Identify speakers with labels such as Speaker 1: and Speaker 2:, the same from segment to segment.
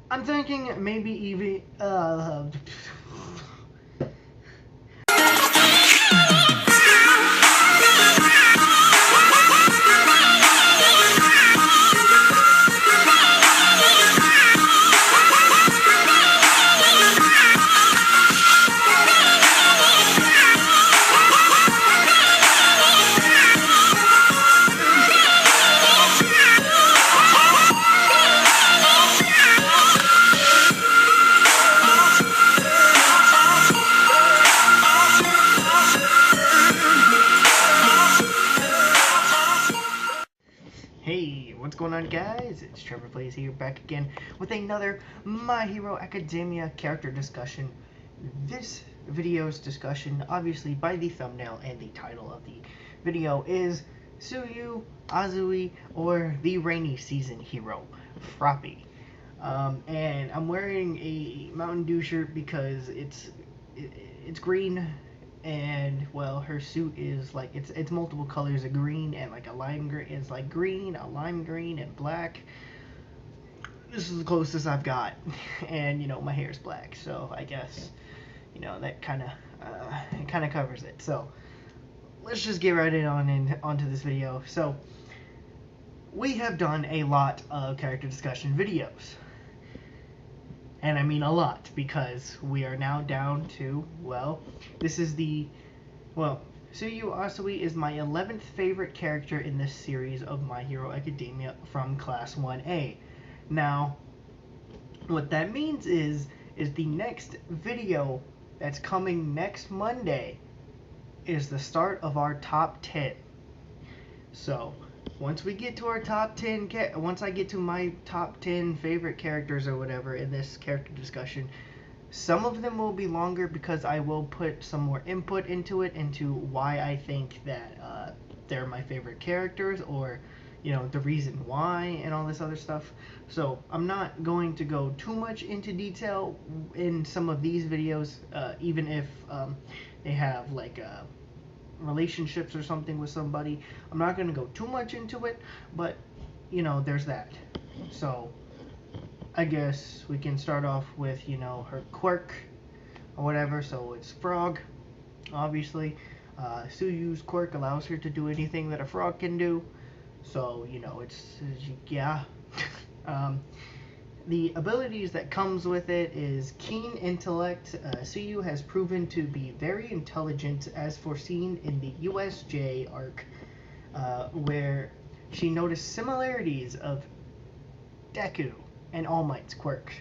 Speaker 1: I'm thinking maybe even Hey, what's going on, guys? It's Trevor Plays here, back again with another My Hero Academia character discussion. This video's discussion, obviously by the thumbnail and the title of the video, is Tsuyu Asui, or the rainy season hero, Froppy. And I'm wearing a Mountain Dew shirt because it's green, and well, her suit is like it's multiple colors of green, and like a lime green. It's like green, a lime green, and black. This is the closest I've got, and my hair's black, so I guess that kind of covers it. So let's just get right onto this video. So we have done a lot of character discussion videos. And I mean a lot, because we are now down to, Tsuyu Asui is my 11th favorite character in this series of My Hero Academia from Class 1A. Now, what that means is the next video that's coming next Monday is the start of our top 10. So, once we get to our top 10, once I get to my top 10 favorite characters or whatever in this character discussion, some of them will be longer because I will put some more input into why I think that they're my favorite characters, or the reason why and all this other stuff. So I'm not going to go too much into detail in some of these videos, even if they have like relationships or something with somebody. I'm not going to go too much into it, but there's that. So I guess we can start off with her quirk or whatever. So it's frog, obviously. Tsuyu's quirk allows her to do anything that a frog can do, so yeah. The abilities that comes with it is keen intellect. Tsuyu has proven to be very intelligent, as foreseen in the USJ arc, where she noticed similarities of Deku and All Might's quirk.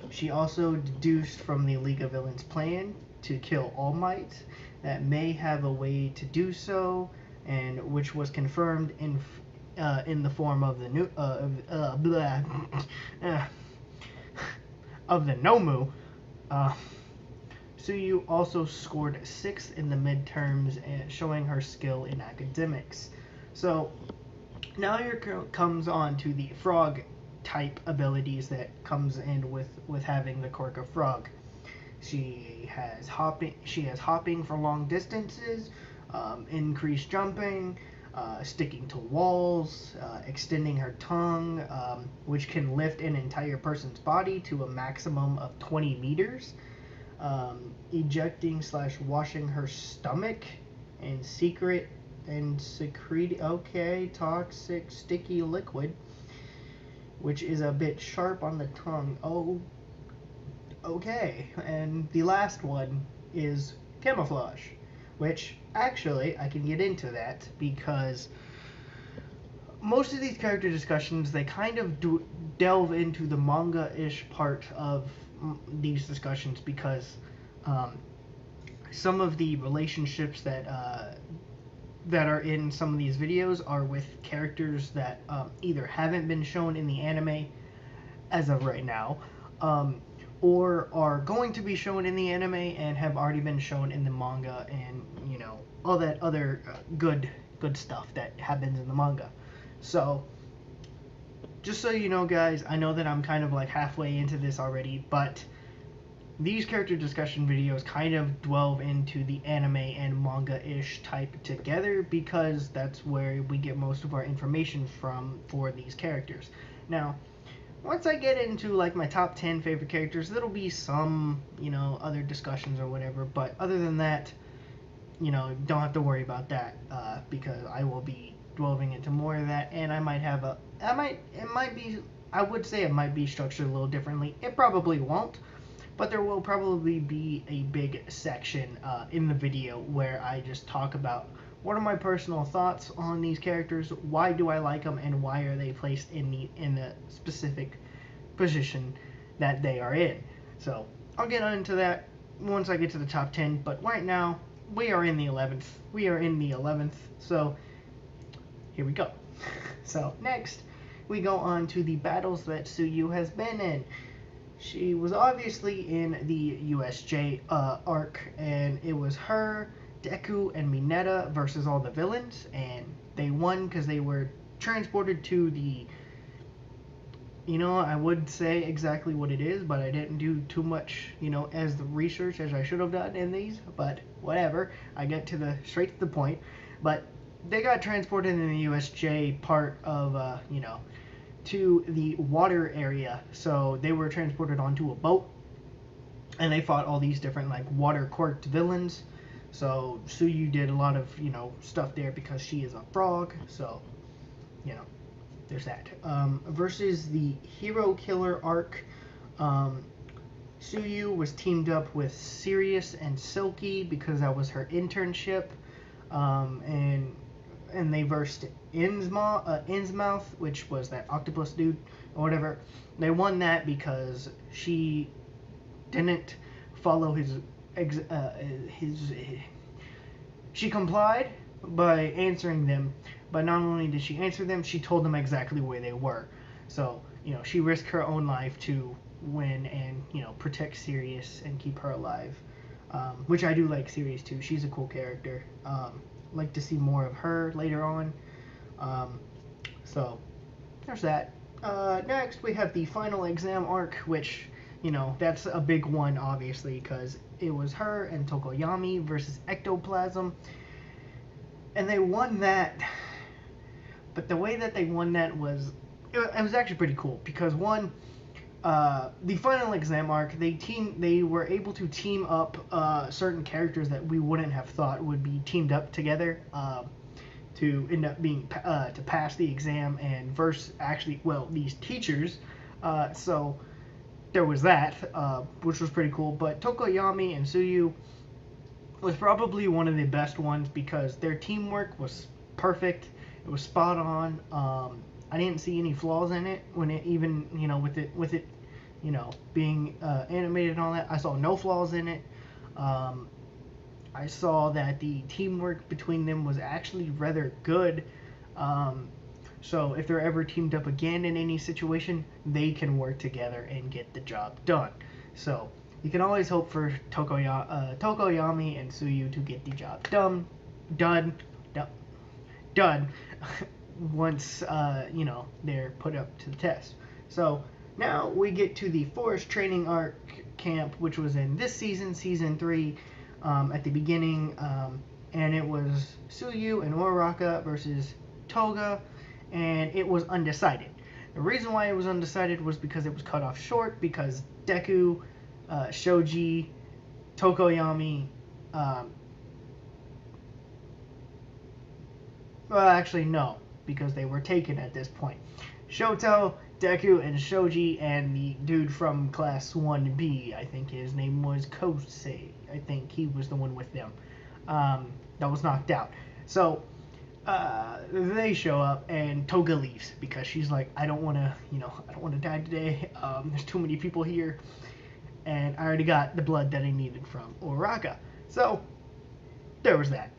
Speaker 1: She also deduced from the League of Villains plan to kill All Might that may have a way to do so, and which was confirmed in the form of the new of the Nomu. Tsuyu also scored 6th in the midterms, showing her skill in academics. So now here comes on to the frog type abilities that comes in with having the quirk of frog. She has hopping for long distances, increased jumping, sticking to walls, extending her tongue, which can lift an entire person's body to a maximum of 20 meters, ejecting / washing her stomach, and toxic sticky liquid, which is a bit sharp on the tongue. Oh, okay. And the last one is camouflage, which actually I can get into that because most of these character discussions, they kind of delve into the manga-ish part of these discussions, because some of the relationships that are in some of these videos are with characters that either haven't been shown in the anime as of right now, or are going to be shown in the anime and have already been shown in the manga, and all that other good stuff that happens in the manga. So just so you know, guys, I know that I'm kind of like halfway into this already, but these character discussion videos kind of delve into the anime and manga-ish type together, because that's where we get most of our information from for these characters. Now, once I get into like my top 10 favorite characters, there'll be some, other discussions or whatever. But other than that, don't have to worry about that because I will be delving into more of that, and I might have I would say it might be structured a little differently. It probably won't, but there will probably be a big section in the video where I just talk about what are my personal thoughts on these characters, why do I like them, and why are they placed in the specific position that they are in. So I'll get into that once I get to the top 10, but right now we are in the 11th. We are in the 11th, so here we go. So next we go on to the battles that Tsuyu has been in. She was obviously in the USJ arc, and it was her, Deku, and Mineta versus all the villains, and they won because they were transported to the... I would say exactly what it is, but I didn't do too much, as the research as I should have done in these, but whatever. I get straight to the point. But they got transported in the USJ part of, to the water area. So they were transported onto a boat, and they fought all these different, like, water-quirked villains. So Tsuyu did a lot of, stuff there because she is a frog, so, there's that. Versus the Hero Killer arc, Tsuyu was teamed up with Sirius and Silky because that was her internship, and they versed Innsmouth, which was that octopus dude or whatever. They won that because she didn't follow she complied by answering them, but not only did she answer them, she told them exactly where they were. So, she risked her own life to win and, protect Sirius and keep her alive. Which I do like Sirius too. She's a cool character. Like to see more of her later on. So, there's that. Next, we have the final exam arc, which, that's a big one, obviously, because it was her and Doko Yami versus Ectoplasm. And they won that. But the way that they won that was... It was actually pretty cool, because one... the final exam arc, they were able to team up certain characters that we wouldn't have thought would be teamed up together to end up being to pass the exam and verse these teachers. So there was that, which was pretty cool. But Doko Yami and Tsuyu was probably one of the best ones because their teamwork was perfect. It was spot on. I didn't see any flaws in it when it even, with it, being animated and all that. I saw no flaws in it. I saw that the teamwork between them was actually rather good. So if they're ever teamed up again in any situation, they can work together and get the job done. So you can always hope for Doko Yami and Tsuyu to get the job done once they're put up to the test. So now we get to the Forest Training Arc Camp, which was in this season, season 3, at the beginning, and it was Tsuyu and Uraraka versus Toga, and it was undecided. The reason why it was undecided was because it was cut off short, because Deku, Shoji, Doko Yami, well, actually, no, because they were taken at this point. Shoto, Deku, and Shoji, and the dude from Class 1B, I think his name was Kosei. I think he was the one with them. That was knocked out. So, they show up, and Toga leaves, because she's like, I don't want to die today. There's too many people here, and I already got the blood that I needed from Uraraka. So, there was that.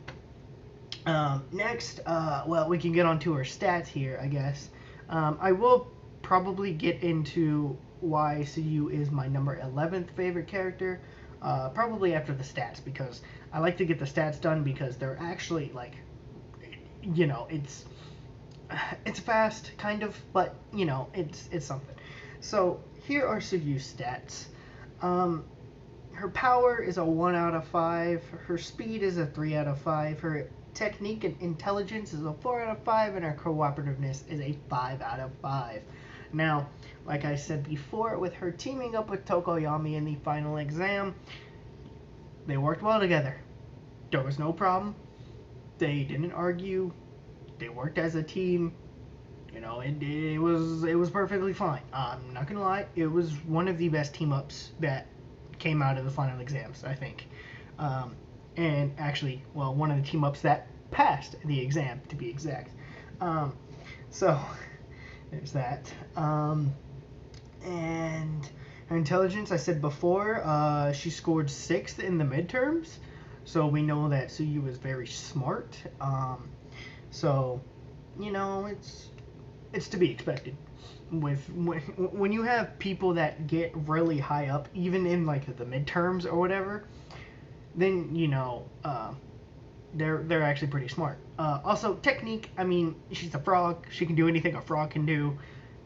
Speaker 1: Next, well, we can get on to her stats here, I guess. I will probably get into why Tsuyu is my number 11th favorite character, probably after the stats, because I like to get the stats done because they're actually, like, it's fast, kind of, but, it's something. So, here are Tsuyu's stats. Her power is a 1 out of 5, her speed is a 3 out of 5, her technique and intelligence is a 4 out of 5, and her cooperativeness is a 5 out of 5. Now, like I said before, with her teaming up with Doko Yami in the final exam, they worked well together. There was no problem. They didn't argue. They worked as a team. You know, it was perfectly fine. I'm not gonna lie, it was one of the best team ups that came out of the final exams, I think. And actually, well, one of the team ups that passed the exam, to be exact. So there's that. And her intelligence, I said before, she scored 6th in the midterms, so we know that Tsuyu is very smart. So, you know, it's to be expected. When you have people that get really high up, even in like the midterms or whatever, then you know they're actually pretty smart. Also, technique. I mean, she's a frog. She can do anything a frog can do.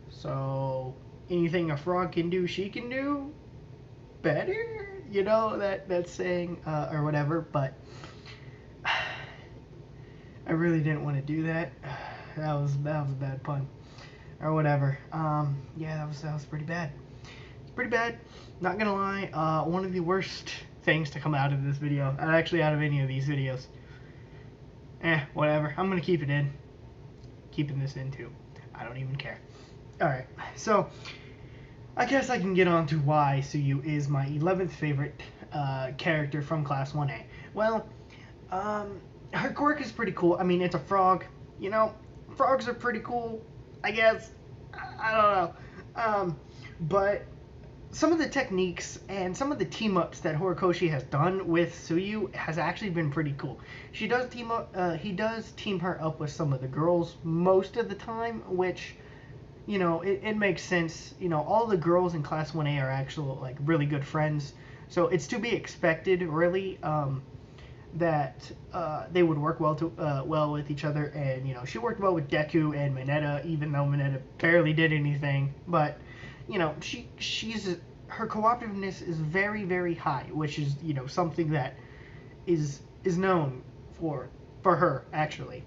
Speaker 1: So anything a frog can do, she can do better. You know that saying or whatever. But I really didn't want to do that. That was a bad pun or whatever. Yeah, that was pretty bad. It's pretty bad. Not gonna lie. One of the worst things to come out of this video, actually out of any of these videos. Whatever. I'm gonna keep it in. Keeping this in too. I don't even care. Alright, so I guess I can get on to why Tsuyu is my 11th favorite character from Class 1A. Well, her quirk is pretty cool. I mean, it's a frog. You know, frogs are pretty cool, I guess. I don't know. But some of the techniques and some of the team-ups that Horikoshi has done with Tsuyu has actually been pretty cool. He does team her up with some of the girls most of the time, which, you know, it makes sense. You know, all the girls in Class 1A are actual, like, really good friends. So it's to be expected, really, that they would work well with each other. And, you know, she worked well with Deku and Mineta, even though Mineta barely did anything. But, you know, her cooperativeness is very, very high, which is, you know, something that is known for her, actually.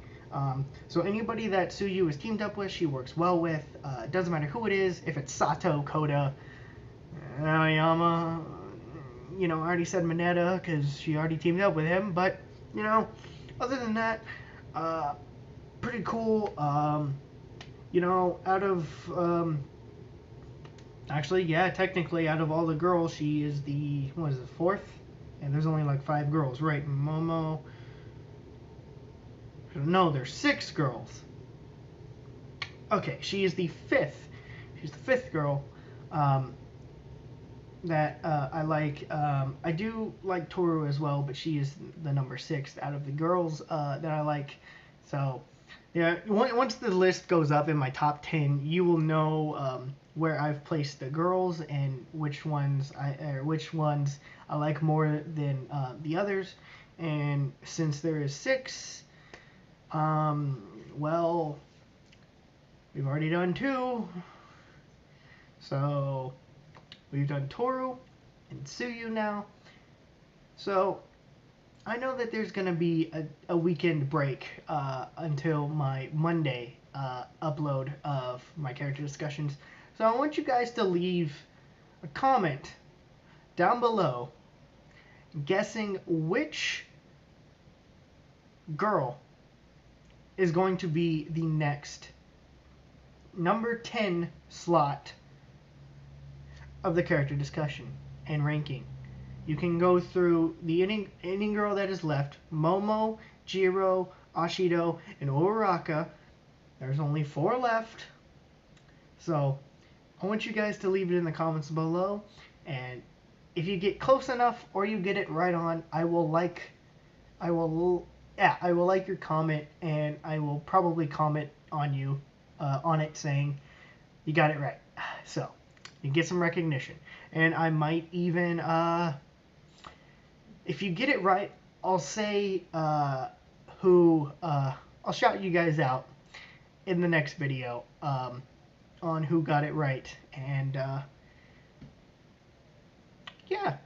Speaker 1: So anybody that Tsuyu is teamed up with, she works well with. It doesn't matter who it is. If it's Sato, Koda, Aoyama, you know, I already said Mineta because she already teamed up with him. But, you know, other than that, pretty cool. You know, out of... actually, yeah, technically, out of all the girls, she is the, what is it, 4th? And there's only like 5 girls, right? Momo... No, there's 6 girls. Okay, she is the 5th. She's the 5th girl that I like. I do like Toru as well, but she is the number 6th out of the girls that I like. So, yeah, once the list goes up in my top 10, you will know where I've placed the girls and which ones I like more than the others. And since there is 6, well, we've already done 2. So we've done Toru and Tsuyu now. So I know that there's going to be a weekend break until my Monday upload of my character discussions. So I want you guys to leave a comment down below guessing which girl is going to be the next number 10 slot of the character discussion and ranking. You can go through the any girl that is left: Momo, Jiro, Ashido, and Uraraka. There's only 4 left. So I want you guys to leave it in the comments below, and if you get close enough or you get it right on, I will like your comment, and I will probably comment on you on it saying you got it right. So you get some recognition, and I might even if you get it right, I'll say I'll shout you guys out in the next video on who got it right. And yeah,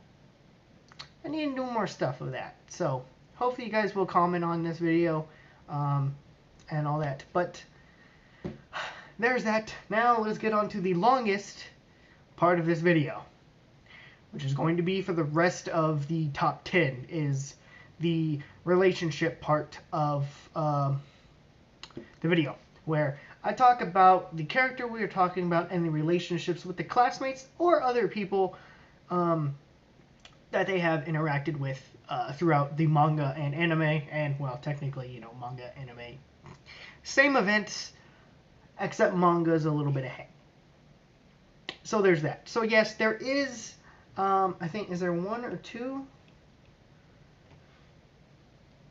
Speaker 1: I need to do more stuff with that. So hopefully you guys will comment on this video and all that. But there's that. Now let's get on to the longest part of this video, which is going to be for the rest of the top 10, is the relationship part of the video, where I talk about the character we are talking about and the relationships with the classmates or other people that they have interacted with throughout the manga and anime, and, well, technically, you know, manga, anime, same events, except manga is a little bit ahead. So there's that. So yes, there is, I think, is there one or two?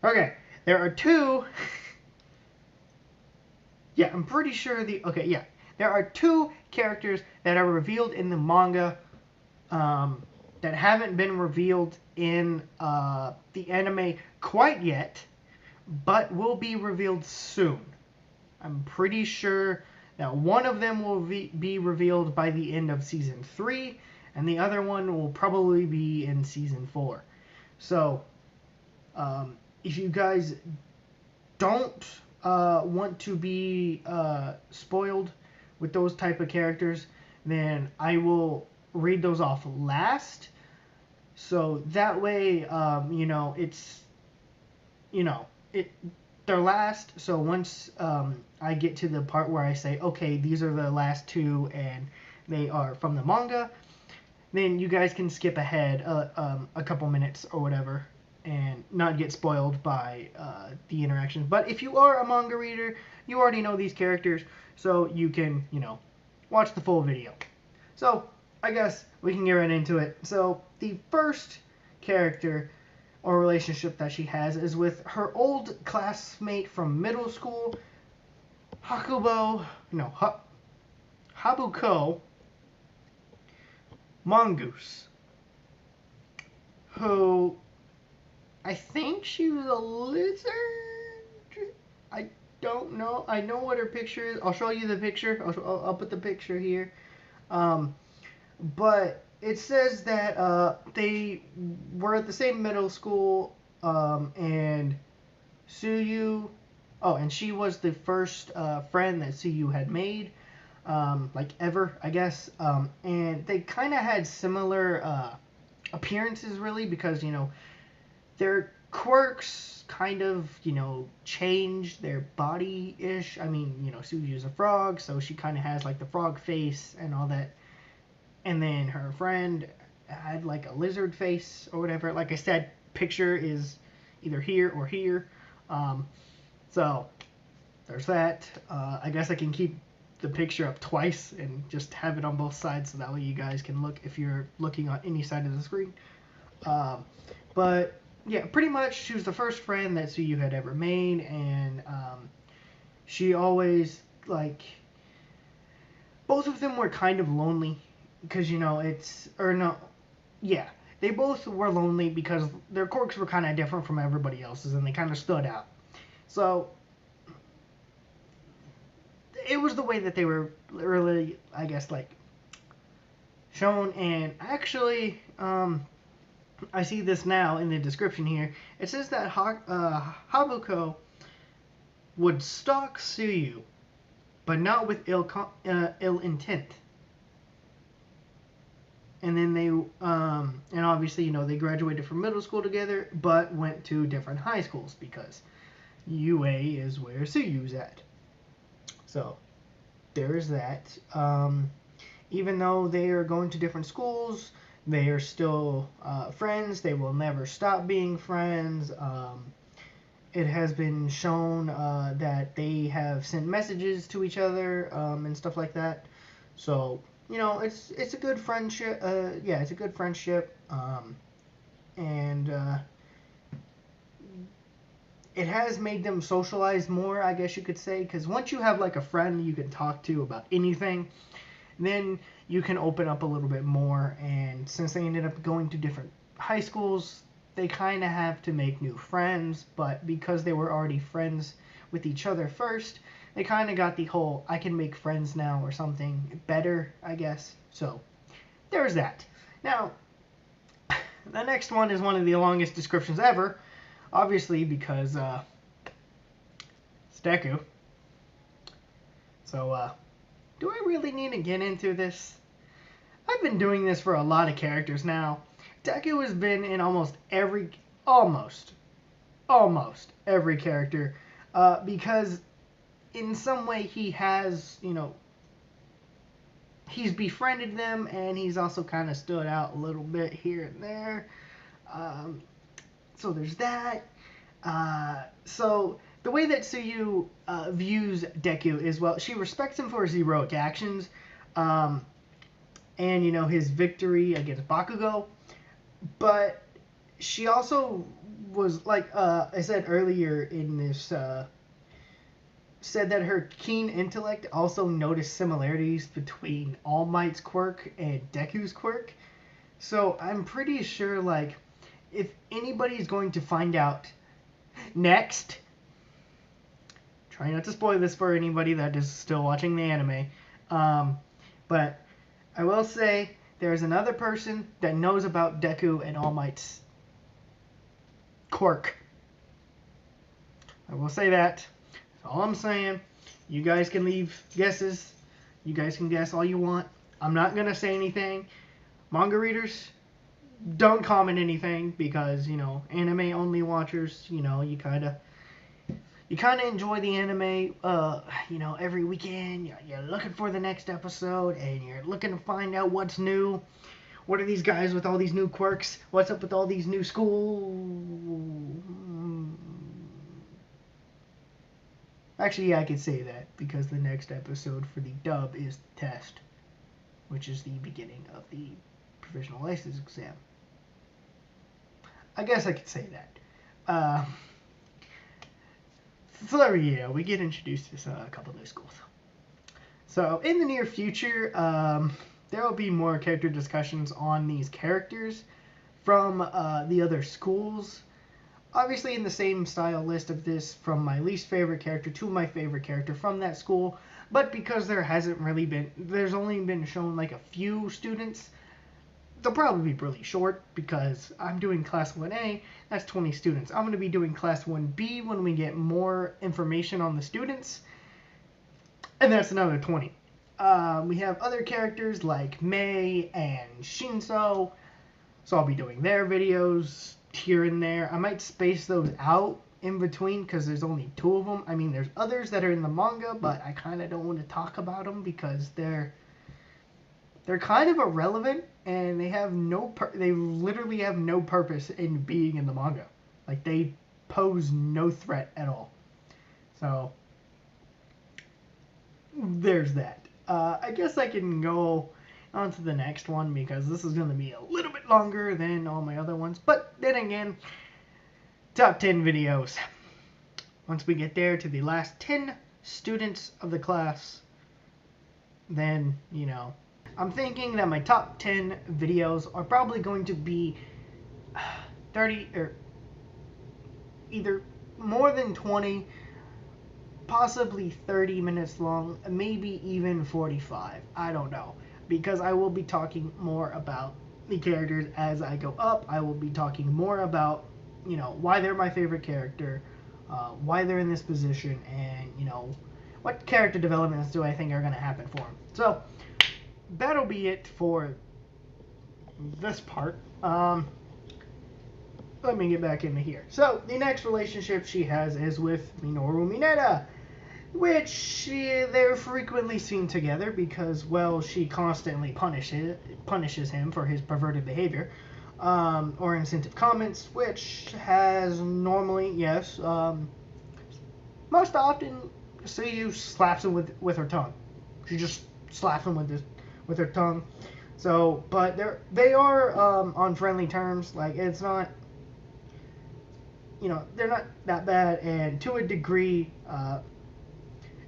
Speaker 1: Okay, there are two. Yeah, I'm pretty sure okay, yeah. There are two characters that are revealed in the manga that haven't been revealed in the anime quite yet, but will be revealed soon. I'm pretty sure that one of them will be revealed by the end of Season 3, and the other one will probably be in Season 4. So, if you guys don't want to be spoiled with those type of characters, then I will read those off last. So that way, you know, it's, you know, they're last. So once I get to the part where I say, okay, these are the last two and they are from the manga, then you guys can skip ahead a couple minutes or whatever and not get spoiled by the interactions. But if you are a manga reader, you already know these characters, so you can, you know, watch the full video. So I guess we can get right into it. So the first character or relationship that she has is with her old classmate from middle school, Habuko Mongoose, who I think she was a lizard. I don't know. I know what her picture is. I'll show you the picture. I'll put the picture here. But it says that they were at the same middle school, and Tsuyu, and she was the first friend that Tsuyu had made, like ever, I guess. And they kind of had similar appearances, really, because, you know, their quirks kind of, you know, changed their body-ish. I mean, you know, Tsuyu's a frog, so she kind of has, like, the frog face and all that. And then her friend had, like, a lizard face or whatever. Like I said, picture is either here or here. So, there's that. I guess I can keep the picture up twice and just have it on both sides, so that way you guys can look if you're looking on any side of the screen. But yeah, pretty much she was the first friend that Tsuyu had ever made, and she always, like, both of them were kind of lonely, because, you know, they both were lonely because their quirks were kind of different from everybody else's, and they kind of stood out. So it was the way that they were really, I guess, like, shown. And actually, I see this now in the description here. It says that Habuko would stalk Tsuyu, but not with ill intent. And then they, and obviously, you know, they graduated from middle school together, but went to different high schools because UA is where Tsuyu's at. So, there's that. Even though they are going to different schools, they are still friends. They will never stop being friends. It has been shown that they have sent messages to each other and stuff like that. So, you know, it's a good friendship. Yeah, it's a good friendship. And it has made them socialize more, I guess you could say. Because once you have, like, a friend you can talk to about anything, then you can open up a little bit more. And since they ended up going to different high schools, they kind of have to make new friends. But because they were already friends with each other first, they kind of got the whole I can make friends now or something better, I guess. So there's that. Now, the next one is one of the longest descriptions ever, obviously, because it's Deku. So do I really need to get into this? I've been doing this for a lot of characters now. Deku has been in almost every character, because in some way he has, he's befriended them, and he's also kind of stood out a little bit here and there. So there's that. So the way that Tsuyu views Deku is, well, she respects him for his heroic actions, and his victory against Bakugo. But she also was, like I said earlier in this, said that her keen intellect also noticed similarities between All Might's quirk and Deku's quirk. So I'm pretty sure, like, if anybody's going to find out next, try not to spoil this for anybody that is still watching the anime, but I will say there's another person that knows about Deku and All Might's quirk. I will say that. That's all I'm saying. You guys can leave guesses. You guys can guess all you want. I'm not going to say anything. Manga readers, don't comment anything, because, anime only watchers, you kind of enjoy the anime, every weekend. You're looking for the next episode, and you're looking to find out what's new. What are these guys with all these new quirks? What's up with all these new Actually, yeah, I could say that, because the next episode for the dub is Test, which is the beginning of the provisional license exam. I guess I could say that. So there we go. We get introduced to a couple new schools. So in the near future, there will be more character discussions on these characters from the other schools. Obviously in the same style list of this, from my least favorite character to my favorite character from that school. But because there's only been shown like a few students, they'll probably be really short, because I'm doing Class 1A, that's 20 students. I'm going to be doing Class 1B when we get more information on the students, and that's another 20. We have other characters like Mei and Shinso, so I'll be doing their videos here and there. I might space those out in between, because there's only 2 of them. I mean, there's others that are in the manga, but I kind of don't want to talk about them, because they're kind of irrelevant, and they literally have no purpose in being in the manga. Like, they pose no threat at all. So there's that. I guess I can go on to the next one, because this is going to be a little bit longer than all my other ones. But then again, top 10 videos. Once we get there to the last 10 students of the class, then, I'm thinking that my top 10 videos are probably going to be 30, or either more than 20, possibly 30 minutes long, maybe even 45. I don't know, because I will be talking more about the characters as I go up. I will be talking more about, why they're my favorite character, why they're in this position, and, what character developments do I think are going to happen for them. So that'll be it for this part. Let me get back into here. So the next relationship she has is with Minoru Mineta, which they're frequently seen together because, well, she constantly punishes him for his perverted behavior, or insensitive comments, which has normally, yes, most often Tsuyu slaps him with her tongue. She just slaps him with her tongue. So, but they are on friendly terms. Like, it's not, they're not that bad. And to a degree,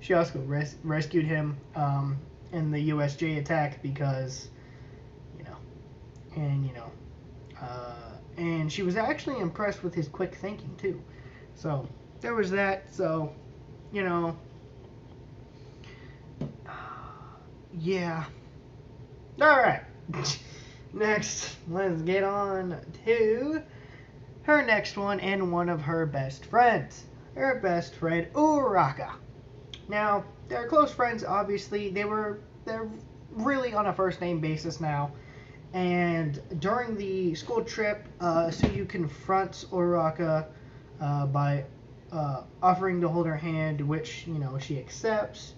Speaker 1: she also rescued him in the USJ attack because, and she was actually impressed with his quick thinking too. So there was that. So, yeah. Alright. Next, let's get on to her next one and one of her best friends. Her best friend, Uraka. Now, they're close friends. Obviously, they're really on a first name basis now. And during the school trip, Tsuyu confronts Uraraka by offering to hold her hand, which she accepts.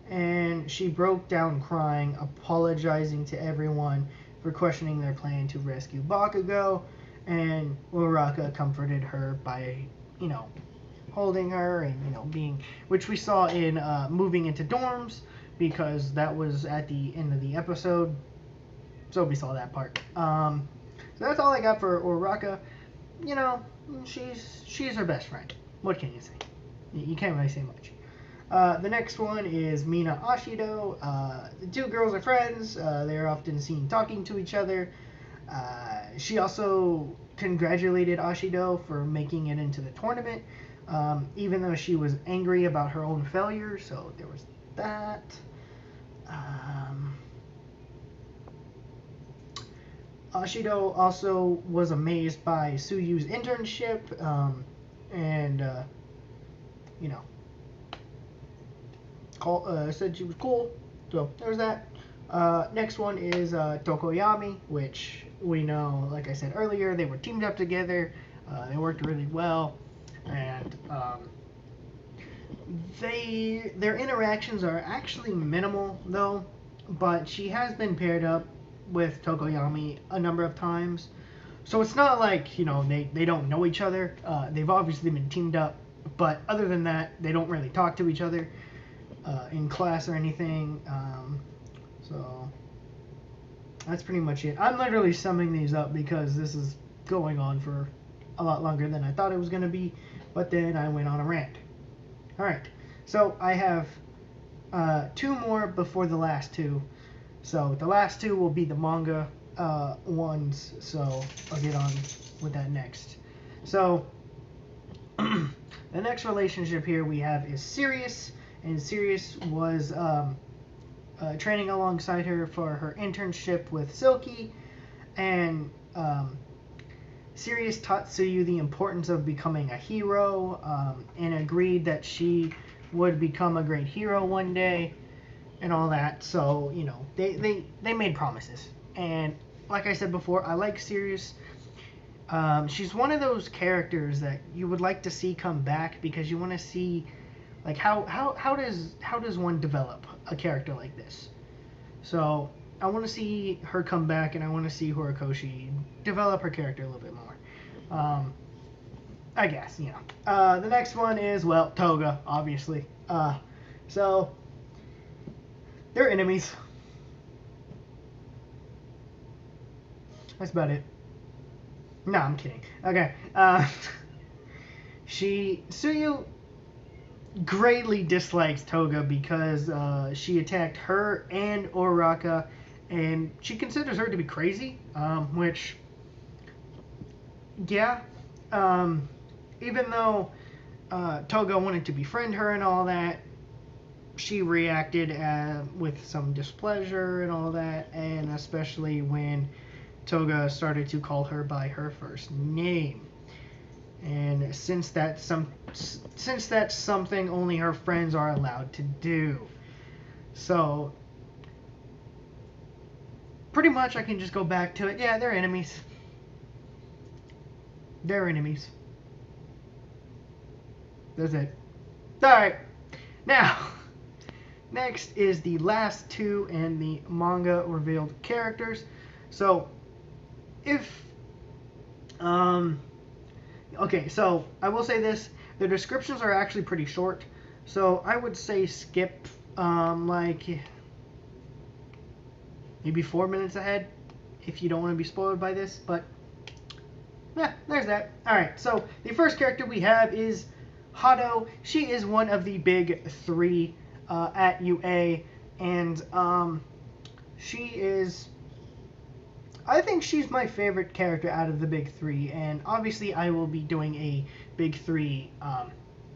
Speaker 1: And she broke down crying, apologizing to everyone for questioning their plan to rescue Bakugo. And Uraraka comforted her by, holding her and, being, which we saw in moving into dorms, because that was at the end of the episode. So we saw that part. So that's all I got for Uraraka. She's her best friend. What can you say? You can't really say much. The next one is Mina Ashido. The two girls are friends. They're often seen talking to each other. She also congratulated Ashido for making it into the tournament, even though she was angry about her own failure. So there was that. Ashido also was amazed by Tsuyu's internship, and said she was cool. So there's that. Next one is Doko Yami, which we know, like I said earlier, they were teamed up together. They worked really well, and their interactions are actually minimal though. But she has been paired up with Tokoyami a number of times, so it's not like they don't know each other. They've obviously been teamed up, but other than that, they don't really talk to each other in class or anything. So that's pretty much it. I'm literally summing these up because this is going on for a lot longer than I thought it was going to be, but then I went on a rant. Alright, so I have two more before the last two. So the last two will be the manga ones, so I'll get on with that next. So the next relationship here we have is Sirius, and Sirius was training alongside her for her internship with Silky, and Sirius taught Tsuyu the importance of becoming a hero, and agreed that she would become a great hero one day and all that. So they made promises, and like I said before, I like Sirius. She's one of those characters that you would like to see come back, because you want to see like how does one develop a character like this. So I want to see her come back, and I want to see Horikoshi develop her character a little bit more. I guess, the next one is, well, Toga, obviously. So they're enemies. That's about it. No, I'm kidding. Okay. Tsuyu greatly dislikes Toga because she attacked her and Uraraka, and she considers her to be crazy, which, yeah, even though Toga wanted to befriend her and all that, she reacted with some displeasure and all that, and especially when Toga started to call her by her first name. And since that's something only her friends are allowed to do. So pretty much I can just go back to it. Yeah, they're enemies. They're enemies. That's it. Alright. Now, next is the last two and the manga revealed characters. So, okay, so I will say this. The descriptions are actually pretty short. So, I would say skip, like, maybe 4 minutes ahead if you don't want to be spoiled by this. But, yeah, there's that. Alright, so the first character we have is Hado. She is one of the big three at UA, and she is, I think she's my favorite character out of the big three, and obviously I will be doing a big three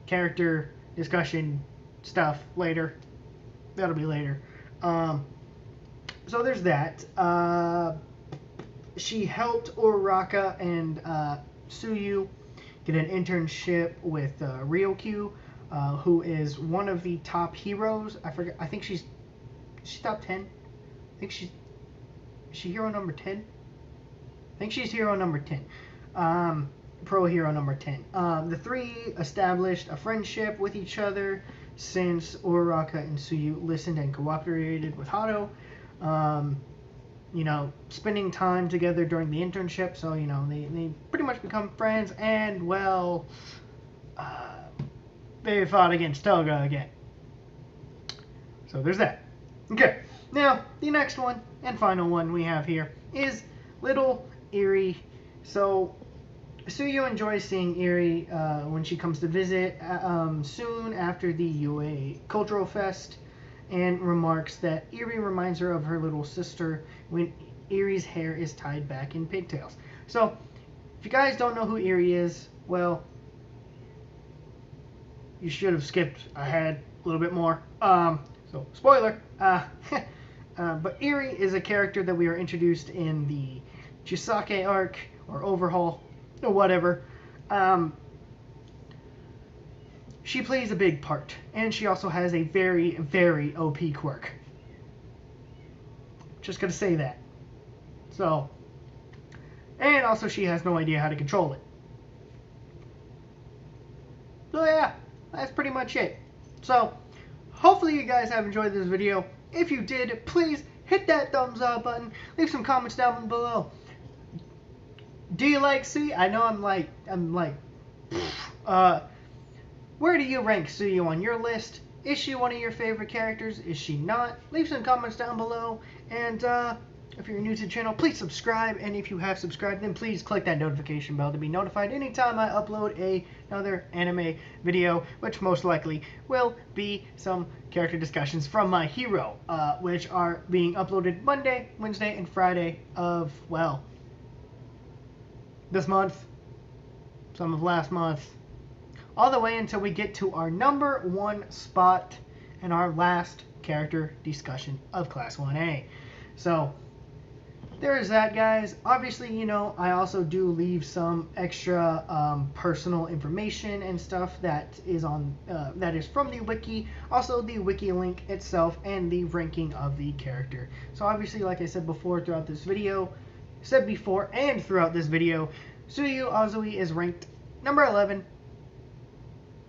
Speaker 1: character discussion stuff later. That'll be later. So there's that. She helped Uraraka and Tsuyu get an internship with Ryokyu. who is one of the top heroes. I forget. I think she's top 10. I think is she hero number 10? I think she's hero number 10. Pro hero number 10. The three established a friendship with each other since Uraraka and Tsuyu listened and cooperated with Hado. You know, spending time together during the internship, so, you know, they pretty much become friends, and, well, they fought against Toga again. So there's that. Okay, now, the next one, and final one we have here, is Little Eri. So, Tsuyu enjoys seeing Eri when she comes to visit soon after the UA Cultural Fest, and remarks that Eri reminds her of her little sister when Eri's hair is tied back in pigtails. So, if you guys don't know who Eri is, well, you should have skipped ahead a little bit more. So, spoiler. But Eri is a character that we are introduced in the Chisake arc, or Overhaul, or whatever. She plays a big part, and she also has a very, very OP quirk. Just gonna say that. So, and also she has no idea how to control it. So yeah, that's pretty much it. So, hopefully you guys have enjoyed this video. If you did, please hit that thumbs up button. Leave some comments down below. Do you like Tsuyu? I know I'm like, where do you rank Tsuyu on your list? Is she one of your favorite characters? Is she not? Leave some comments down below. And if you're new to the channel, please subscribe. And if you have subscribed, then please click that notification bell to be notified anytime I upload another anime video, which most likely will be some character discussions from my hero, which are being uploaded Monday, Wednesday, and Friday of, well, this month, some of last month, all the way until we get to our #1 spot and our last character discussion of Class 1A. So, there is that, guys. Obviously, you know, I also do leave some extra personal information and stuff that is on that is from the wiki. Also, the wiki link itself and the ranking of the character. So, obviously, like I said before, throughout this video, Tsuyu Asui is ranked number 11.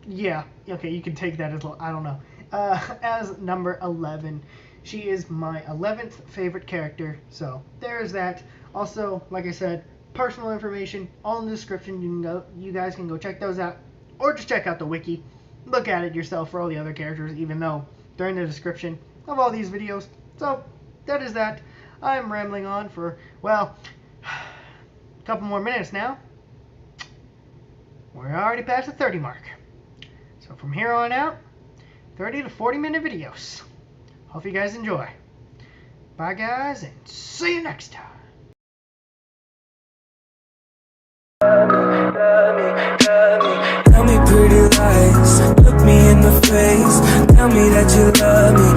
Speaker 1: Yeah, okay, you can take that as, I don't know, as number 11. She is my 11th favorite character, so there's that. Also, like I said, personal information all in the description. You guys can go check those out, or just check out the wiki. Look at it yourself for all the other characters, even though they're in the description of all these videos. So, that is that. I'm rambling on for, well, a couple more minutes now. We're already past the 30 mark. So from here on out, 30 to 40 minute videos. Hope you guys enjoy. Bye guys, and see you next time.
Speaker 2: Tell me pretty lies, look me in the face. Tell me that you love me.